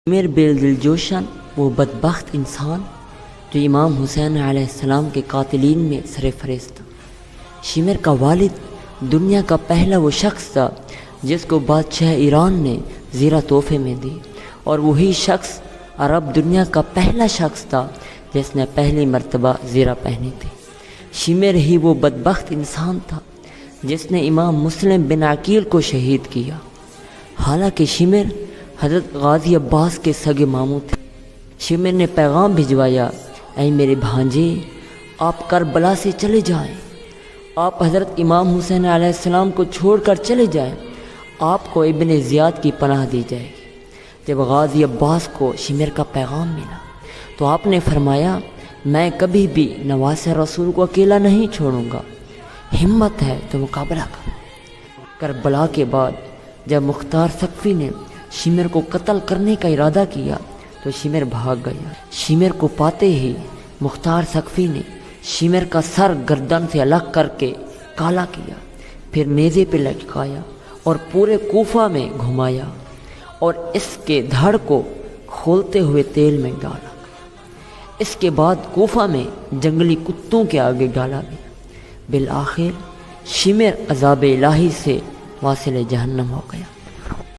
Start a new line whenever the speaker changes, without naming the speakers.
شمر دل جوشن وہ بدبخت انسان جو امام حسین علیہ السلام کے قاتلین میں سر فہرست تھا۔ شمر کا والد دنیا کا پہلا وہ شخص تھا جس کو بادشاہ ایران نے زیرہ تحفے میں دی، اور وہی شخص عرب دنیا کا پہلا شخص تھا جس نے پہلی مرتبہ زیرہ پہنی تھی۔ شمر ہی وہ بدبخت انسان تھا جس نے امام مسلم بن عقیل کو شہید کیا۔ حالانکہ شمر حضرت غازی عباس کے سگے ماموں تھے۔ شمر نے پیغام بھجوایا، اے میرے بھانجے، آپ کربلا سے چلے جائیں، آپ حضرت امام حسین علیہ السلام کو چھوڑ کر چلے جائیں، آپ کو ابن زیاد کی پناہ دی جائے گی۔ جب غازی عباس کو شمر کا پیغام ملا تو آپ نے فرمایا، میں کبھی بھی نواسہ رسول کو اکیلا نہیں چھوڑوں گا، ہمت ہے تو مقابلہ کرو۔ کربلا کے بعد جب مختار ثقفی نے شمر کو قتل کرنے کا ارادہ کیا تو شمر بھاگ گیا۔ شمر کو پاتے ہی مختار ثقفی نے شمر کا سر گردن سے الگ کر کے کالا کیا، پھر نیزے پہ لٹکایا اور پورے کوفہ میں گھمایا اور اس کے دھڑ کو کھولتے ہوئے تیل میں ڈالا۔ اس کے بعد کوفہ میں جنگلی کتوں کے آگے ڈالا گیا۔ بالآخر شمر عذاب الہی سے واصل جہنم ہو گیا۔